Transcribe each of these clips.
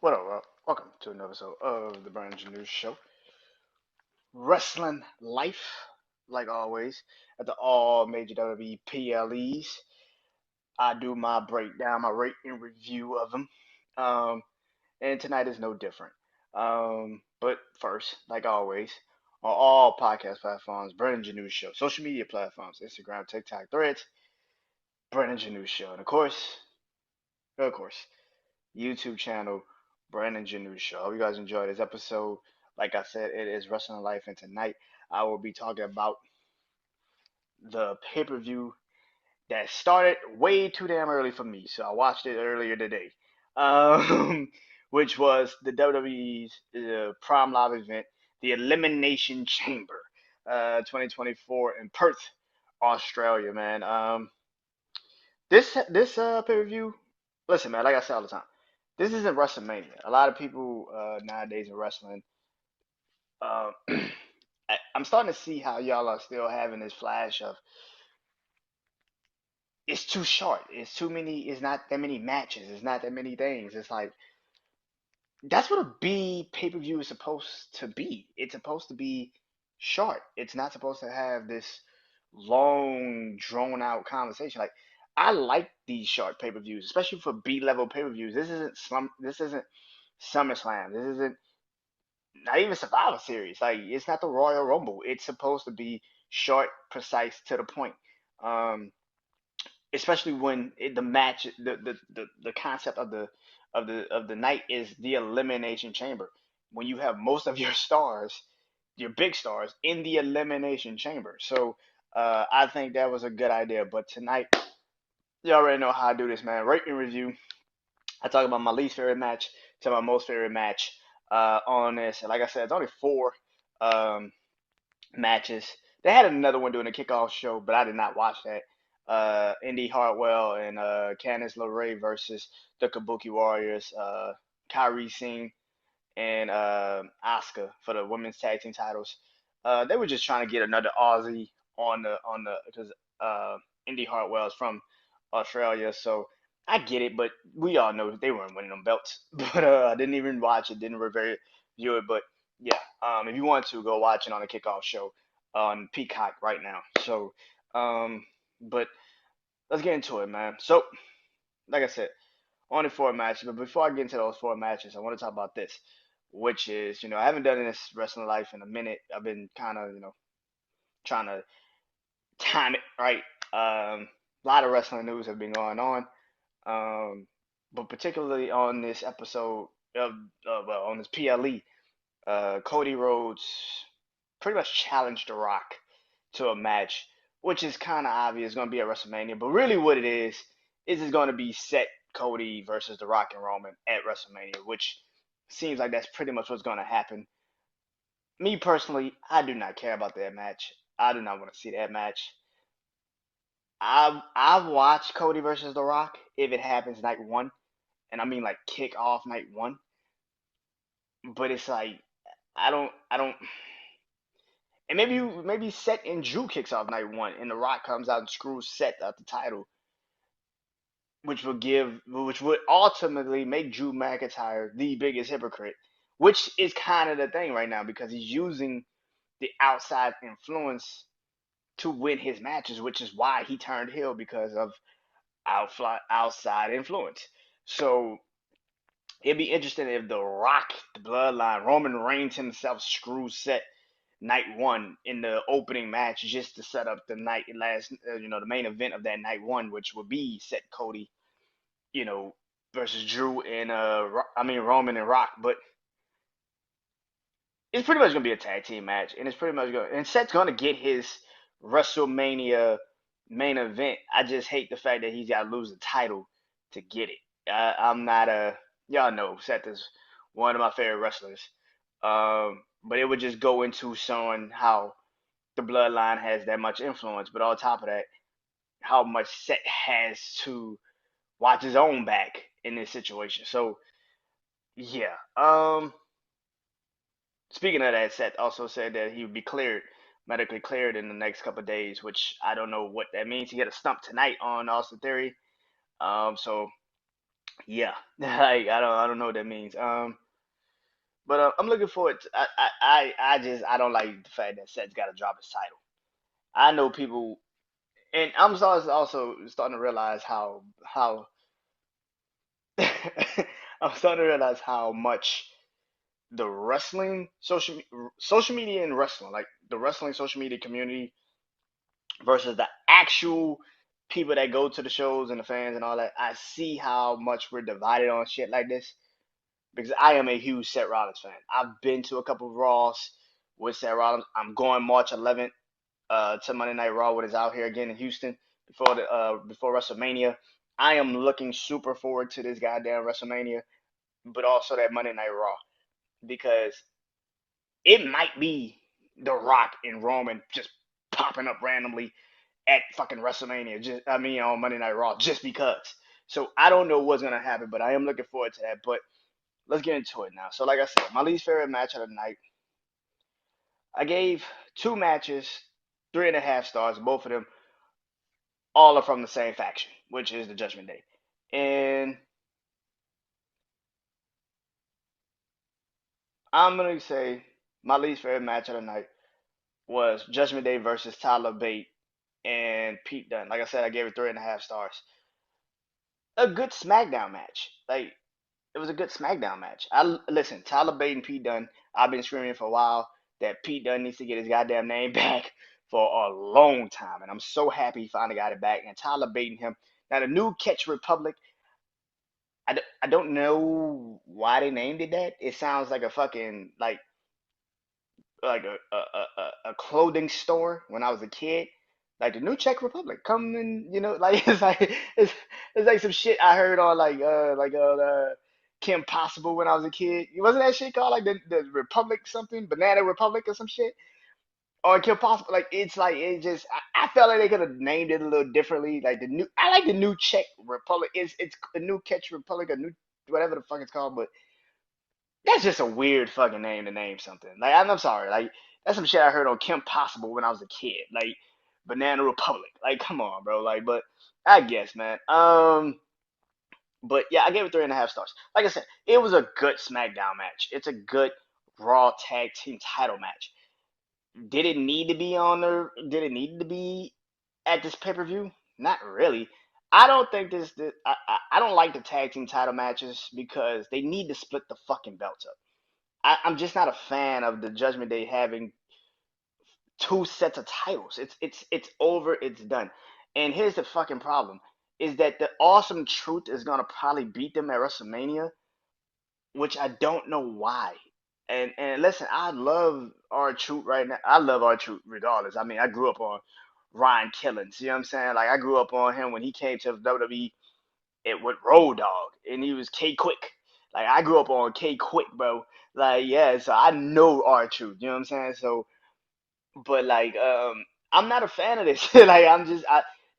What up, Rob? Welcome to another episode of the BrandonJaneauShow. Wrestling life, like always, at the all major WWE PLEs. I do my breakdown, my rate and review of them. Um, and tonight is no different. But first, like always, on all podcast platforms, Brandon Janeau Show, social media platforms, Instagram, TikTok, Threads, Brandon Janeau Show, and of course, YouTube channel, Brandon Janeau Show. I hope you guys enjoyed this episode. Like I said, it is Wrestling Life, and tonight I will be talking about the pay per view that started way too damn early for me. So I watched it earlier today, um, which was the WWE's Prime Live event, the Elimination Chamber, 2024 in Perth, Australia. Man, this pay per view. Listen, man, like I say all the time, this isn't WrestleMania. A lot of people nowadays in wrestling, uh, I'm starting to see how y'all are still having this flash of it's too short. It's too many. It's not that many matches. It's not that many things. It's like that's what a B pay per view is supposed to be. It's supposed to be short. It's not supposed to have this long, drawn out conversation. Like I like these short pay per views, especially for B level pay per views. This isn't SummerSlam. This isn't not even Survivor Series. Like it's not the Royal Rumble. It's supposed to be short, precise, to the point. Um, Especially when the match, the concept of the night is the elimination chamber. When you have most of your stars, your big stars, in the elimination chamber. So I think that was a good idea. But tonight, you already know how I do this, man. Rate and review. I talk about my least favorite match to my most favorite match on this. And like I said, it's only four um, matches. They had another one during the kickoff show, but I did not watch that. Indy Hartwell and Candice LeRae versus the Kabuki Warriors, Kyrie Singh and Asuka for the women's tag team titles. They were just trying to get another Aussie on the because Indy Hartwell is from Australia, so I get it, but we all know they weren't winning them belts. But I didn't even watch it, didn't review it, but yeah, if you want to go watch it on the kickoff show on Peacock right now. So, but let's get into it, man. So, like I said, only four matches, but before I get into those four matches, I want to talk about this, which is, I haven't done this wrestling life in a minute. I've been kind of, trying to time it right. A lot of wrestling news have been going on, um, but particularly on this episode of, well, on this PLE, Cody Rhodes pretty much challenged The Rock to a match, which is kind of obvious going to be at WrestleMania. But really, what it is it's going to be set Cody versus The Rock and Roman at WrestleMania, which seems like that's pretty much what's going to happen. Me personally, I do not care about that match. I do not want to see that match. I've watched Cody versus The Rock if it happens night one, and I mean like kick off night one. But it's like I don't. And maybe Seth and Drew kicks off night one, and The Rock comes out and screws Seth out the title, which would ultimately make Drew McIntyre the biggest hypocrite, which is kind of the thing right now because he's using the outside influence to win his matches, which is why he turned heel because of outside influence. So it'd be interesting if The Rock, the Bloodline, Roman Reigns himself screws Seth night one in the opening match just to set up the the main event of that night one, which would be Seth Cody, you know, versus Drew and Roman and Rock. But it's pretty much gonna be a tag team match, and it's pretty much gonna and Seth's gonna get his WrestleMania main event. I just hate the fact that he's got to lose the title to get it. I'm not a y'all know Seth is one of my favorite wrestlers. But it would just go into showing how the bloodline has that much influence, but on top of that, how much Seth has to watch his own back in this situation. So yeah. Speaking of that, Seth also said that he would be medically cleared in the next couple of days, which I don't know what that means. He had a stump tonight on Austin Theory. So Yeah, like I don't know what that means. But I'm looking forward. I don't like the fact that Seth's got to drop his title. I know people, and I'm also starting to realize how I'm starting to realize how much the wrestling social media and wrestling, like the wrestling social media community versus the actual people that go to the shows and the fans and all that. I see how much we're divided on shit like this because I am a huge Seth Rollins fan. I've been to a couple of Raws with Seth Rollins. I'm going March 11th to Monday Night Raw when it's out here again in Houston before WrestleMania. I am looking super forward to this goddamn WrestleMania, but also that Monday Night Raw because it might be The Rock and Roman just popping up randomly at fucking WrestleMania. Just I mean on Monday Night Raw just because. So I don't know what's gonna happen, but I am looking forward to that. But let's get into it now. So like I said, my least favorite match of the night, I gave two matches 3.5 stars. Both of them all are from the same faction, which is the Judgment Day. And I'm gonna say my least favorite match of the night was Judgment Day versus Tyler Bate and Pete Dunne. Like I said, I gave it 3.5 stars. A good SmackDown match. Like it was a good SmackDown match. I listen, Tyler Bate and Pete Dunne. I've been screaming for a while that Pete Dunne needs to get his goddamn name back for a long time, and I'm so happy he finally got it back. And Tyler Bate and him. Now the new Catch Republic. I don't know why they named it that. It sounds like a fucking like a clothing store when I was a kid. Like the new Czech Republic, come and like it's like some shit I heard on Kim Possible when I was a kid. Wasn't that shit called like the Republic something, Banana Republic or some shit? Or Kim Possible, like it's like it just I felt like they could have named it a little differently. Like I like the new Czech Republic. It's the new Czech Republic, a new whatever the fuck it's called, but that's just a weird fucking name to name something. Like I'm sorry, like that's some shit I heard on Kim Possible when I was a kid. Like Banana Republic. Like come on, bro. Like but I guess man. But yeah, I gave it 3.5 stars. Like I said, it was a good SmackDown match. It's a good Raw Tag Team Title match. Did it need to be on there? Did it need to be at this pay per view? Not really. I don't think I don't like the tag team title matches because they need to split the fucking belts up. I'm just not a fan of the Judgment Day having two sets of titles. It's over. It's done. And here's the fucking problem: is that the Awesome Truth is gonna probably beat them at WrestleMania, which I don't know why. And listen, I love our Truth right now. I love our Truth regardless. I mean, I grew up on Ryan Killings. You know what I'm saying? Like I grew up on him when he came to WWE with Road Dogg, and he was K Quick. Like I grew up on K Quick, bro. Like yeah, so I know our Truth. You know what I'm saying? So, but like I'm not a fan of this. Like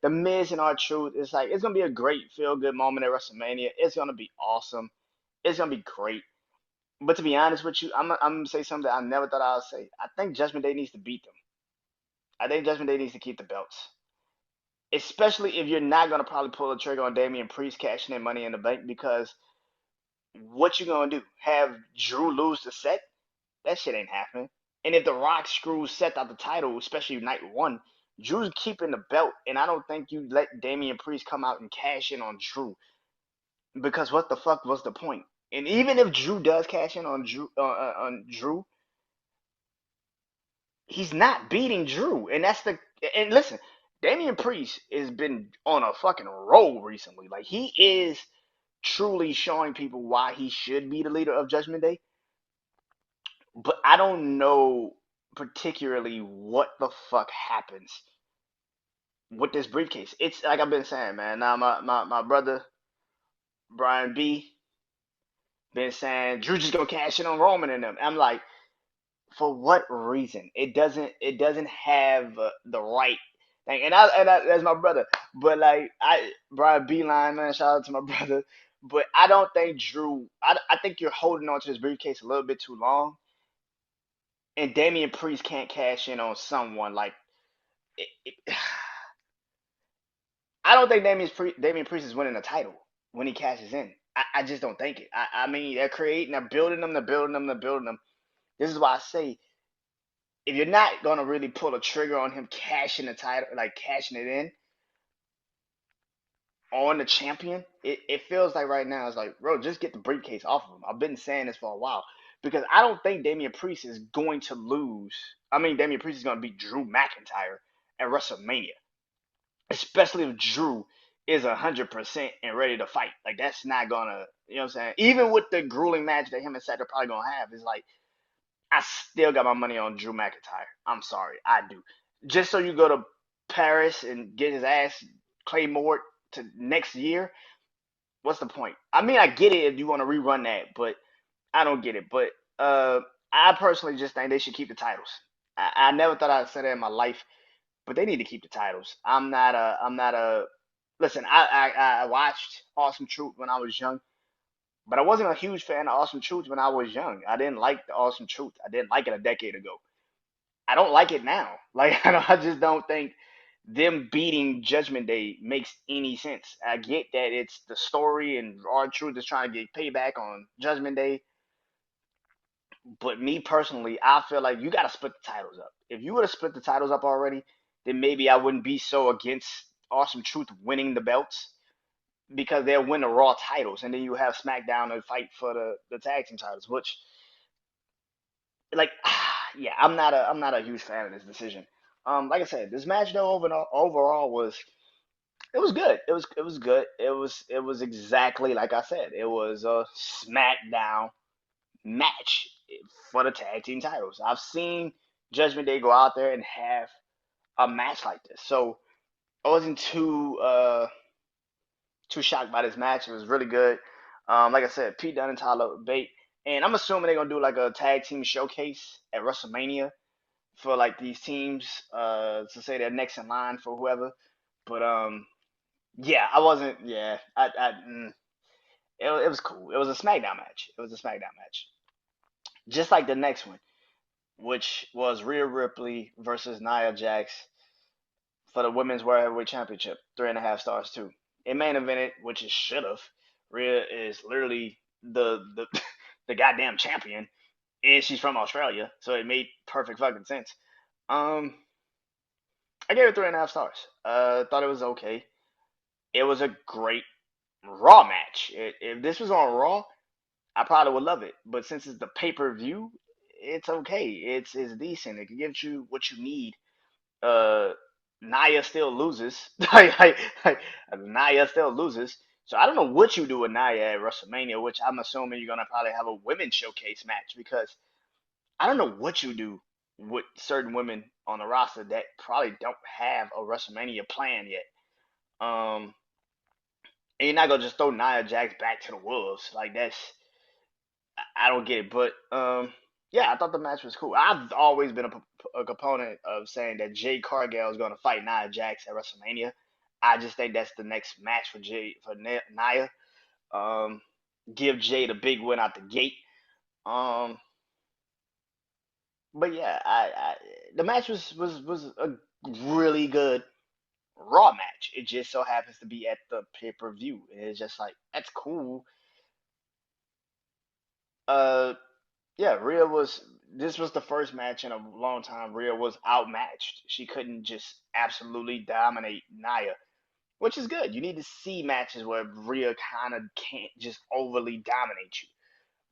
the Miz and our Truth. It's like it's gonna be a great feel good moment at WrestleMania. It's gonna be awesome. It's gonna be great. But to be honest with you, I'm gonna say something I never thought I would say. I think Judgment Day needs to beat them. I think Judgment Day needs to keep the belts, especially if you're not gonna probably pull the trigger on Damian Priest cashing in Money in the Bank because what you gonna do? Have Drew lose the set? That shit ain't happening. And if The Rock screws Seth out the title, especially night one, Drew's keeping the belt, and I don't think you let Damian Priest come out and cash in on Drew because what the fuck was the point? And even if Drew does cash in on Drew, he's not beating Drew, and and listen, Damian Priest has been on a fucking roll recently. Like he is truly showing people why he should be the leader of Judgment Day. But I don't know particularly what the fuck happens with this briefcase. It's like I've been saying, man. Now my brother Brian B been saying Drew just gonna cash in on Roman and them. I'm like, for what reason? It doesn't have the right thing. And that's my brother. But like Brian Beeline, man, shout out to my brother. But I don't think Drew. I think you're holding on to this briefcase a little bit too long. And Damian Priest can't cash in on someone like. It, I don't think Damian Priest is winning the title when he cashes in. I just don't think it. I mean, they're creating, they're building them, they're building them, they're building them. This is why I say if you're not gonna really pull a trigger on him cashing the title, like cashing it in on the champion, it feels like right now it's like, bro, just get the briefcase off of him. I've been saying this for a while because I don't think Damian Priest is going to lose. I mean, Damian Priest is going to beat Drew McIntyre at WrestleMania, especially if Drew is 100% and ready to fight. Like that's not gonna, you know what I'm saying? Even with the grueling match that him and Seth are probably gonna have, it's like I still got my money on Drew McIntyre. I'm sorry, I do. Just so you go to Paris and get his ass Claymore to next year, what's the point? I mean, I get it if you want to rerun that, but I don't get it. But uh, I personally just think they should keep the titles. I never thought I'd say that in my life, but they need to keep the titles. I'm not a. Listen, I watched Awesome Truth when I was young, but I wasn't a huge fan of Awesome Truth when I was young. I didn't like the Awesome Truth. I didn't like it a decade ago. I don't like it now. Like I just don't think them beating Judgment Day makes any sense. I get that it's the story and our truth is trying to get payback on Judgment Day, but me personally, I feel like you got to split the titles up. If you would have split the titles up already, then maybe I wouldn't be so against Awesome Truth winning the belts because they'll win the Raw titles, and then you have SmackDown to fight for the tag team titles. Which, like, yeah, I'm not a huge fan of this decision. Like I said, this match though overall was it was good. It was good. It was exactly like I said. It was a SmackDown match for the tag team titles. I've seen Judgment Day go out there and have a match like this, so I wasn't too shocked by this match. It was really good. Like I said, Pete Dunne and Tyler Bate, and I'm assuming they're gonna do like a tag team showcase at WrestleMania for like these teams to say they're next in line for whoever. But yeah, I wasn't. Yeah, it was cool. It was a SmackDown match. It was a SmackDown match, just like the next one, which was Rhea Ripley versus Nia Jax for the Women's World Heavyweight Championship. 3.5 stars too. It main evented, which it should have. Rhea is literally the the goddamn champion, and she's from Australia, so it made perfect fucking sense. Um, I gave it 3.5 stars. Thought it was okay. It was a great Raw match. If this was on Raw, I probably would love it. But since it's the pay per view, it's okay. It's decent. It can get you what you need. Uh, Nia still loses. Like Nia still loses. So I don't know what you do with Nia at WrestleMania, which I'm assuming you're gonna probably have a women's showcase match because I don't know what you do with certain women on the roster that probably don't have a WrestleMania plan yet. Um, and you're not gonna just throw Nia Jax back to the wolves like that's I don't get it. But yeah, I thought the match was cool. I've always been a component of saying that Jade Cargill is gonna fight Nia Jax at WrestleMania. I just think that's the next match for Nia. Um, give Jade a big win out the gate. Um, but yeah, the match was a really good Raw match. It just so happens to be at the pay per view. It's just like that's cool. Uh, yeah, Rhea was. This was the first match in a long time. Rhea was outmatched. She couldn't just absolutely dominate Nia, which is good. You need to see matches where Rhea kind of can't just overly dominate you.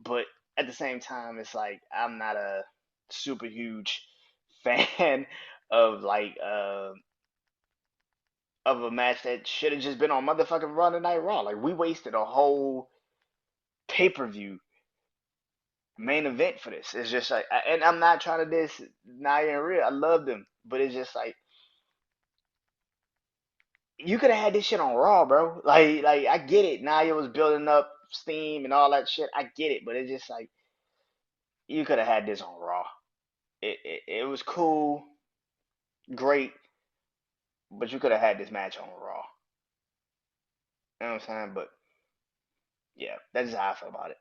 But at the same time, it's like I'm not a super huge fan of of a match that should have just been on motherfucking Monday Night Raw. Like we wasted a whole pay per view main event for this. It's just like, and I'm not trying to diss Nia and Rhea. I love them, but it's just like you could have had this shit on Raw, bro. Like I get it. Nia was building up steam and all that shit. I get it, but it's just like you could have had this on Raw. It was cool, great, but you could have had this match on Raw. You know what I'm saying? But yeah, that's just how I feel about it.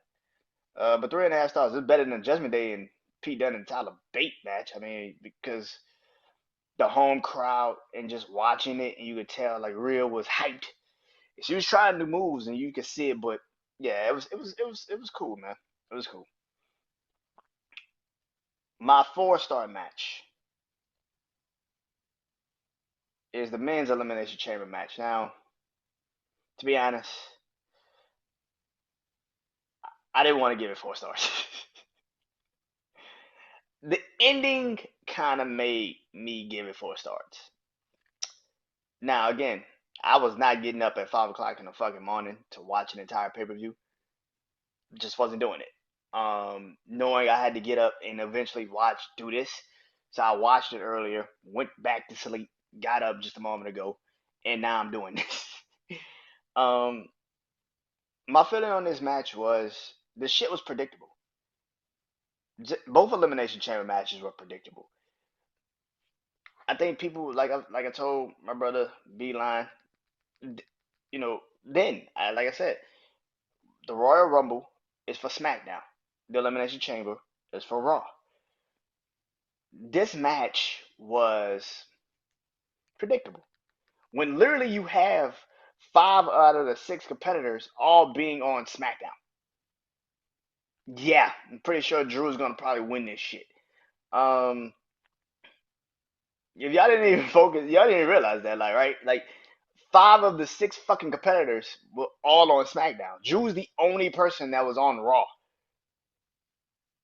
But 3.5 stars is better than Judgment Day and Pete Dunne and Tyler Bate match. I mean, because the home crowd and just watching it, and you could tell like Rhea was hyped. She was trying new moves, and you could see it, but Yeah, it was cool, man. It was cool. My 4-star match is the men's elimination chamber match. Now, to be honest, I didn't want to give it 4 stars. The ending kind of made me give it 4 stars. Now, again, I was not getting up at 5 o'clock in the fucking morning to watch an entire pay per view. Just wasn't doing it. Knowing I had to get up and eventually do this, so I watched it earlier, went back to sleep, got up just a moment ago, and now I'm doing this. um, my feeling on this match was the shit was predictable. Both elimination chamber matches were predictable. I think people like I told my brother Beeline, like I said, the Royal Rumble is for SmackDown. The Elimination Chamber is for Raw. This match was predictable. When literally you have 5 out of the 6 competitors all being on SmackDown. Yeah, I'm pretty sure Drew's gonna probably win this shit. Um, if y'all didn't even focus, y'all didn't even realize that, like, right? Like, 5 of the 6 fucking competitors were all on SmackDown. Drew's the only person that was on Raw.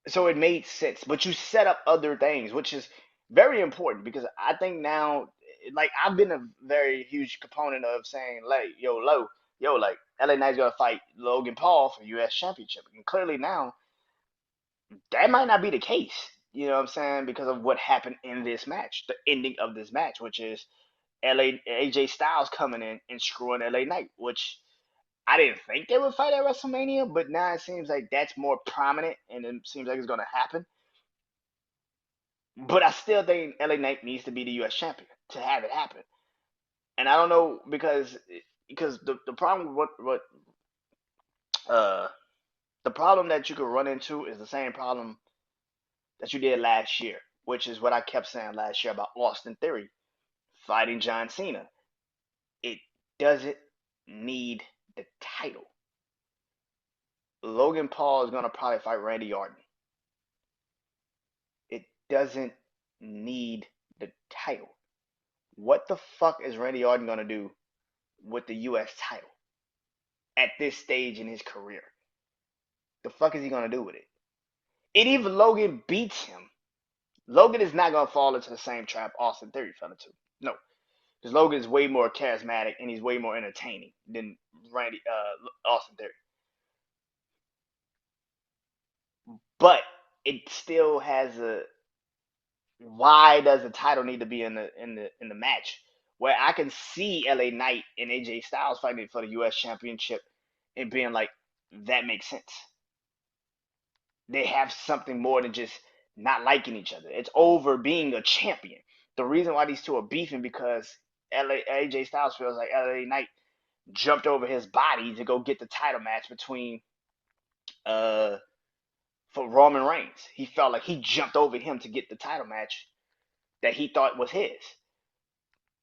So it made sense. But you set up other things, which is very important because I think now, like, I've been a very huge component of saying, like, like, LA Knight's gonna fight Logan Paul for U.S. Championship, and clearly now that might not be the case. You know what I'm saying? Because of what happened in this match, the ending of this match, which is LA AJ Styles coming in and screwing LA Knight, which I didn't think they would fight at WrestleMania, but now it seems like that's more prominent and it seems like it's gonna happen. But I still think LA Knight needs to be the US champion to have it happen. And I don't know because the problem with uh the problem that you could run into is the same problem that you did last year, which is what I kept saying last year about Austin Theory fighting John Cena. It doesn't need the title. Logan Paul is gonna probably fight Randy Orton. It doesn't need the title. What the fuck is Randy Orton gonna do with the US title at this stage in his career? The fuck is he gonna do with it? And even Logan beats him. Logan is not gonna fall into the same trap Austin Theory fell into. No, because Logan is way more charismatic and he's way more entertaining than Austin Theory. But it still has a why does the title need to be in the match? Where I can see LA Knight and AJ Styles fighting for the US Championship and being like, that makes sense. They have something more than just not liking each other. It's over being a champion. The reason why these two are beefing because AJ Styles feels like LA Knight jumped over his body to go get the title match between uh for Roman Reigns. He felt like he jumped over him to get the title match that he thought was his.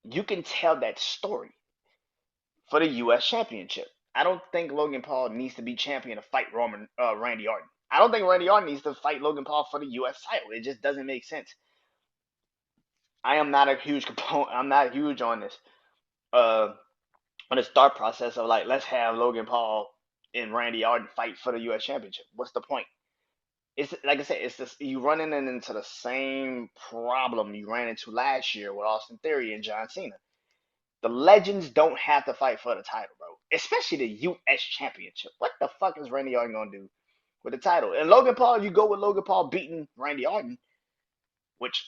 You can tell that story for the U.S. Championship. I don't think Logan Paul needs to be champion to fight Randy Orton. I don't think Randy Orton needs to fight Logan Paul for the U.S. title. It just doesn't make sense. I am not a huge component. I'm not huge uh on this thought process of like let's have Logan Paul and Randy Orton fight for the U.S. Championship. What's the point? It's like I said, it's this you running into the same problem you ran into last year with Austin Theory and John Cena. The legends don't have to fight for the title, bro. Especially the U.S. Championship. What the fuck is Randy Orton gonna do with the title? And Logan Paul, if you go with Logan Paul beating Randy Orton, which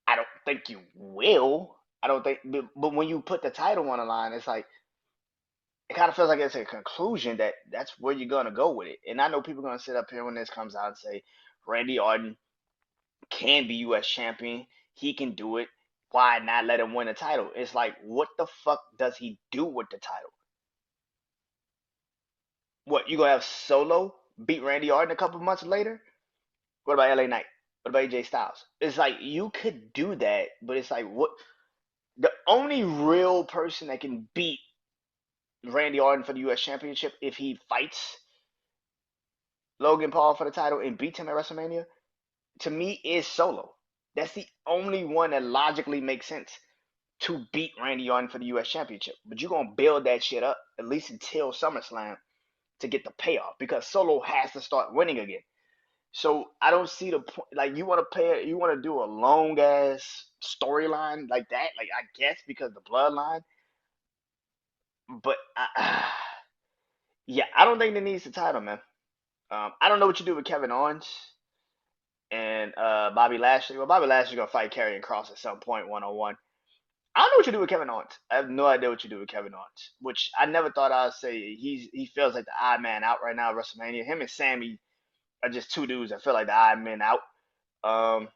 I don't think you will. I don't think, but when you put the title on the line, it's like it kind of feels like it's a conclusion that that's where you're gonna go with it. And I know people are gonna sit up here when this comes out and say Randy Orton can be U.S. champion. He can do it. Why not let him win the title? It's like, what the fuck does he do with the title? What, you gonna have Solo beat Randy Orton a couple months later? What about LA Knight? What about AJ Styles? It's like you could do that, but it's like what the only real person that can beat Randy Orton for the U.S. Championship if he fights Logan Paul for the title and beats him at WrestleMania, to me, is Solo. That's the only one that logically makes sense to beat Randy Orton for the U.S. Championship. But you're gonna build that shit up at least until SummerSlam to get the payoff because Solo has to start winning again. So I don't see the point. Like you want to pay, you want to do a long ass storyline like that. Like I guess because the bloodline, but yeah, I don't think it needs the title, man. I don't know what you do with Kevin Owens and Bobby Lashley. Well, Bobby Lashley's gonna fight Karrion Kross at some point 1-on-1. I don't know what you do with Kevin Owens. I have no idea what you do with Kevin Owens, which I never thought I'd say. He feels like the odd man out right now at WrestleMania. Him and Sammy are just two dudes that feel like the odd men out. Um,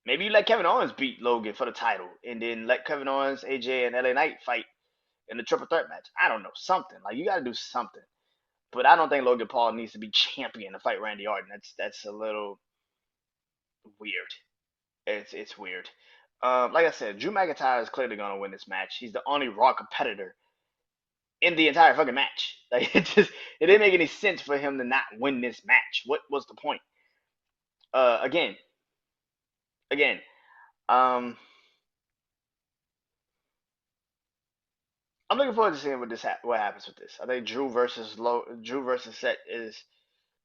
Maybe you let Kevin Owens beat Logan for the title, and then let Kevin Owens, AJ, and LA Knight fight in the triple threat match. I don't know, something like you got to do something. But I don't think Logan Paul needs to be champion to fight Randy Orton. That's a little weird. It's weird. Like I said, Drew McIntyre is clearly gonna win this match. He's the only Raw competitor in the entire fucking match. Like it didn't make any sense for him to not win this match. What was the point? Again, again. Um, I'm looking forward to seeing what happens with this. I think Drew versus Seth is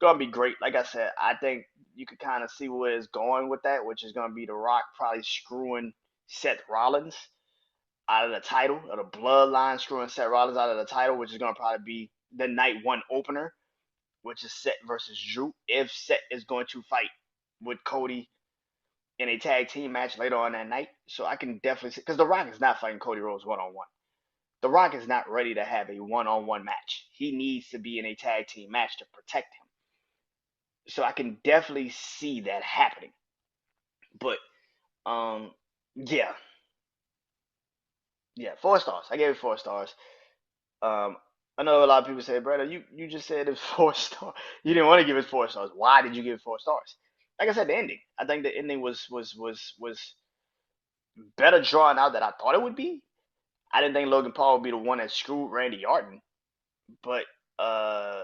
gonna be great. Like I said, I think you could kind of see where it's going with that, which is gonna be The Rock probably screwing Seth Rollins out of the title, or the Bloodline screwing Seth Rollins out of the title, which is gonna probably be the night one opener, which is Seth versus Drew. If Seth is going to fight with Cody in a tag team match later on that night, so I can definitely see because The Rock is not fighting Cody Rhodes 1-on-1. The Rock is not ready to have a one-on-one match. He needs to be in a tag team match to protect him. So I can definitely see that happening. But yeah, yeah, 4 stars. I gave it 4 stars. Um, I know a lot of people say, Brandon, you just said it's 4 stars. You didn't want to give it 4 stars. Why did you give it 4 stars? Like I said, the ending. I think the ending was better drawn out than I thought it would be. I didn't think Logan Paul would be the one that screwed Randy Orton, but uh,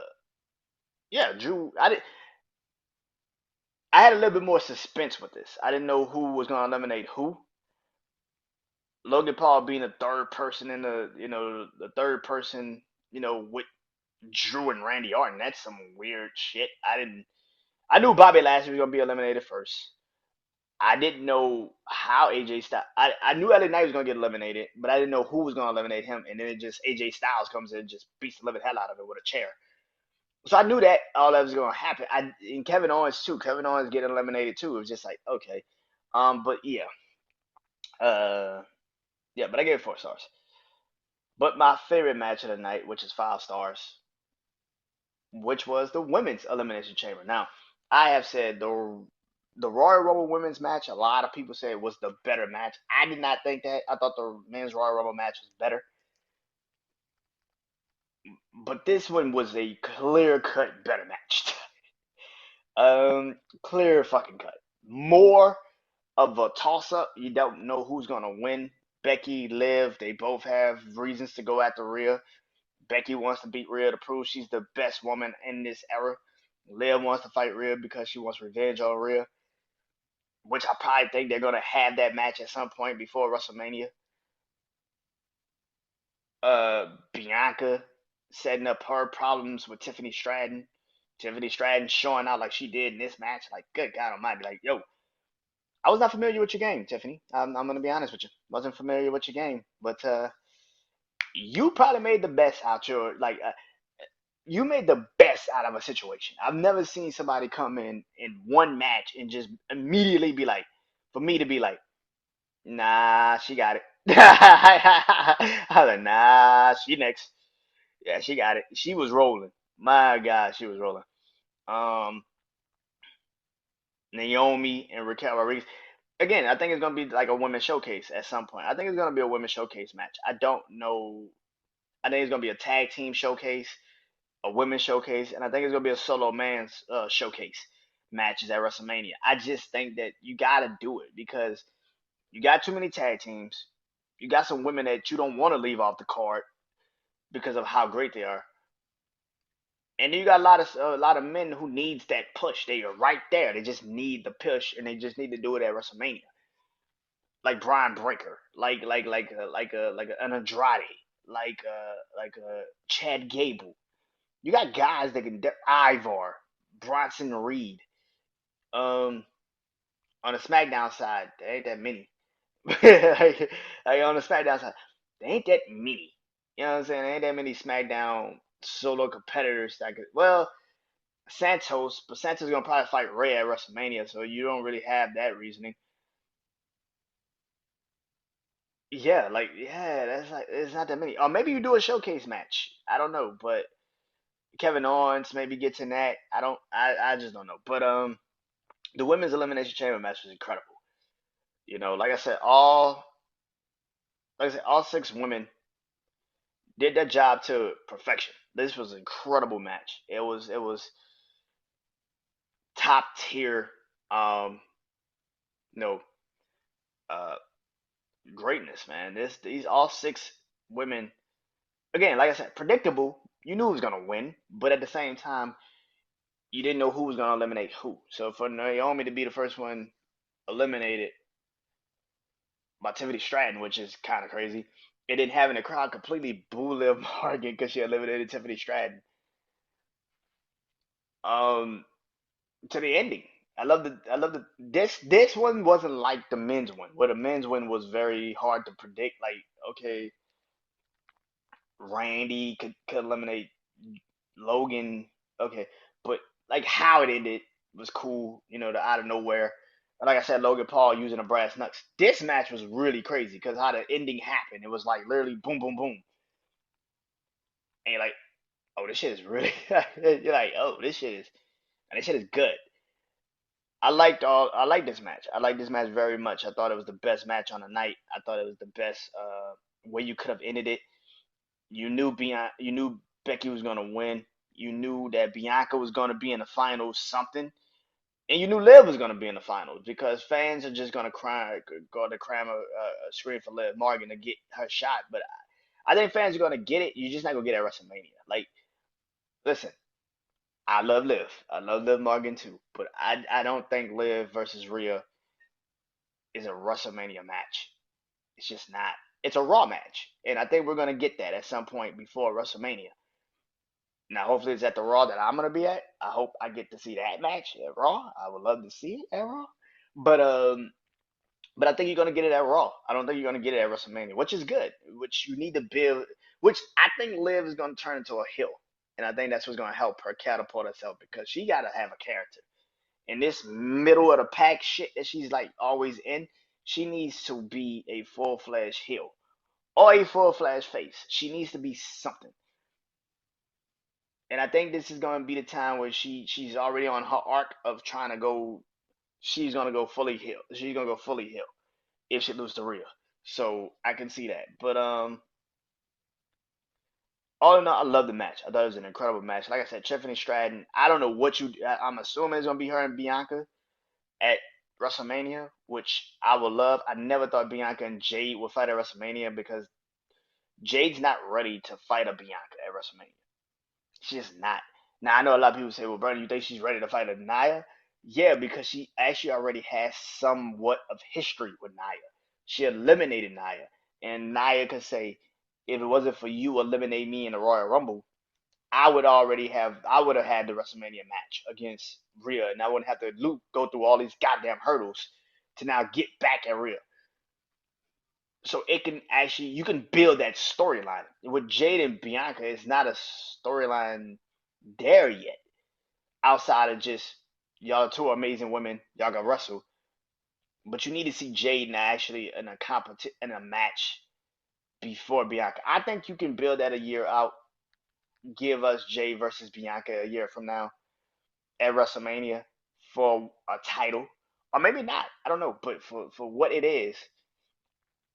yeah, Drew. I had a little bit more suspense with this. I didn't know who was going to eliminate who. Logan Paul being the third person in the third person, with Drew and Randy Orton. That's some weird shit. I knew Bobby Lashley was going to be eliminated first. I didn't know how AJ Styles. I knew LA Knight was going to get eliminated, but I didn't know who was going to eliminate him. And then it just AJ Styles comes in and just beats the living hell out of it with a chair. So I knew that all that was going to happen. And Kevin Owens too. Kevin Owens getting eliminated too. It was just like okay, but yeah, uh, yeah. But I gave it 4 stars. But my favorite match of the night, which is 5 stars, which was the women's elimination chamber. Now, I have said the Royal Rumble women's match. A lot of people say it was the better match. I did not think that. I thought the men's Royal Rumble match was better. But this one was a clear cut better match. Clear fucking cut. More of a toss up. You don't know who's gonna win. Becky, Liv, they both have reasons to go after Rhea. Becky wants to beat Rhea to prove she's the best woman in this era. Liv wants to fight Rhea because she wants revenge on Rhea, which I probably think they're gonna have that match at some point before WrestleMania. Bianca setting up her problems with Tiffany Stratton. Tiffany Stratton showing out like she did in this match. Like, good God Almighty! Like, yo, I was not familiar with your game, Tiffany. I'm gonna be honest with you. Wasn't familiar with your game, but you probably made the best out your like. You made the best out of a situation. I've never seen somebody come in one match and just immediately be like, for me to be like, nah, she got it. I was like, nah, she next. Yeah, she got it. She was rolling. My God, she was rolling. Um, Naomi and Raquel Rodriguez. Again, I think it's gonna be like a women's showcase at some point. I think it's gonna be a women's showcase match. I don't know. I think it's gonna be a tag team showcase, a women's showcase, and I think it's gonna be a solo man's showcase matches at WrestleMania. I just think that you gotta do it because you got too many tag teams. You got some women that you don't want to leave off the card because of how great they are. And then you got a lot of men who needs that push. They are right there. They just need the push, and they just need to do it at WrestleMania. Like Brian Breaker, like an Andrade, like Chad Gable. You got guys that can Ivar, Bronson Reed. Um, on the SmackDown side, there ain't that many. like on the SmackDown side, there ain't that many. You know what I'm saying? There ain't that many SmackDown solo competitors that could. Well, Santos, but Santos is gonna probably fight Ray at WrestleMania, so you don't really have that reasoning. Yeah, like yeah, that's like it's not that many. Or maybe you do a showcase match. I don't know, but Kevin Owens maybe gets in that. I just don't know. But the women's elimination chamber match was incredible. Like I said, all six women did their job to perfection. This was an incredible match. It was top tier um you know uh greatness, man. These all six women, again, like I said, predictable. You knew who was gonna win, but at the same time, you didn't know who was gonna eliminate who. So for Naomi to be the first one eliminated by Tiffany Stratton, which is kind of crazy, and then having the crowd completely boo Liv Morgan because she eliminated Tiffany Stratton, um, to the ending. I love the this one wasn't like the men's one, where the men's one was very hard to predict. Like, okay, Randy could eliminate Logan. Okay, but like how it ended was cool. The out of nowhere. And like I said, Logan Paul using the brass knucks. This match was really crazy because how the ending happened. It was like literally boom, boom, boom, and you're like, oh, this shit is really. You're like, oh, this shit is good. I like this match. I like this match very much. I thought it was the best match on the night. I thought it was the best way you could have ended it. You knew Becky was gonna win. You knew that Bianca was gonna be in the finals something. And you knew Liv was gonna be in the finals because fans are just gonna cram a scream for Liv Morgan to get her shot. But I think fans are gonna get it. You're just not gonna get it at WrestleMania. Like, listen, I love Liv. I love Liv Morgan too. But I don't think Liv versus Rhea is a WrestleMania match. It's just not. It's a Raw match, and I think we're gonna get that at some point before WrestleMania. Now, hopefully, it's at the Raw that I'm gonna be at. I hope I get to see that match at Raw. I would love to see it at Raw, but I think you're gonna get it at Raw. I don't think you're gonna get it at WrestleMania, which is good. Which you need to build. Which I think Liv is gonna turn into a heel, and I think that's what's gonna help her catapult herself because she gotta have a character. In this middle of the pack shit that she's like always in, she needs to be a full fledged heel or a full fledged face. She needs to be something. And I think this is going to be the time where she's already on her arc of trying to go. She's gonna go fully heel. She's gonna go fully heel if she loses to Rhea. So I can see that. But all in all, I love the match. I thought it was an incredible match. Like I said, Tiffany Stratton. I don't know what you. I'm assuming it's gonna be her and Bianca at WrestleMania, which I would love. I never thought Bianca and Jade would fight at WrestleMania because Jade's not ready to fight a Bianca at WrestleMania. She's just not. Now I know a lot of people say, "Well, Brandon, you think she's ready to fight a Nia?" Yeah, because she actually already has somewhat of history with Nia. She eliminated Nia, and Nia could say, "If it wasn't for you eliminating me in the Royal Rumble, I would have had the WrestleMania match against Rhea, and I wouldn't have to go through all these goddamn hurdles to now get back at Rhea." So you can build that storyline with Jade and Bianca. It's not a storyline there yet, outside of just y'all two amazing women, y'all gonna wrestle. But you need to see Jade actually in a match before Bianca. I think you can build that a year out. Give us Jade versus Bianca a year from now at WrestleMania for a title, or maybe not. I don't know, but for what it is,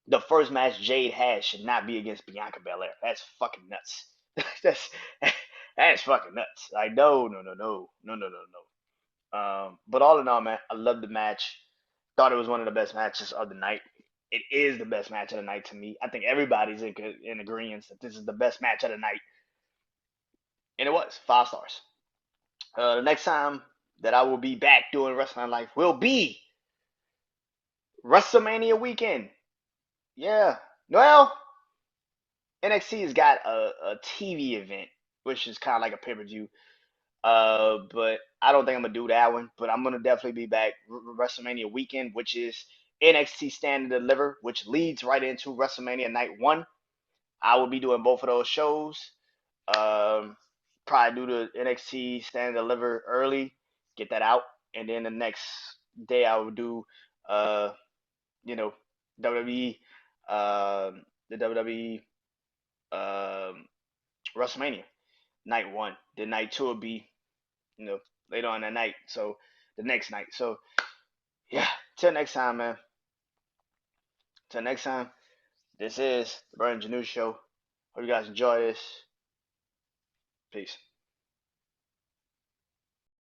the first match Jade has should not be against Bianca Belair. That's fucking nuts. that's that's fucking nuts. Like, no, no, no, no, no, no, no, no. But all in all, man, I loved the match. Thought it was one of the best matches of the night. It is the best match of the night to me. I think everybody's in agreement that this is the best match of the night, and it was 5 stars. The next time that I will be back doing Wrestling Life will be WrestleMania weekend. Yeah. Well, NXT has got a TV event, which is kind of like a pay per view. But I don't think I'm gonna do that one. But I'm gonna definitely be back WrestleMania weekend, which is NXT Stand and Deliver, which leads right into WrestleMania Night One. I will be doing both of those shows. Um, Probably do the NXT Stand and Deliver early, get that out, and then the next day I will do, uh, you know, WWE, the WWE WrestleMania Night One. Then Night Two will be, you know, later on that night. So the next night. So yeah, till next time, man. Till next time. This is the BrandonJaneauShow. Hope you guys enjoy this. Peace.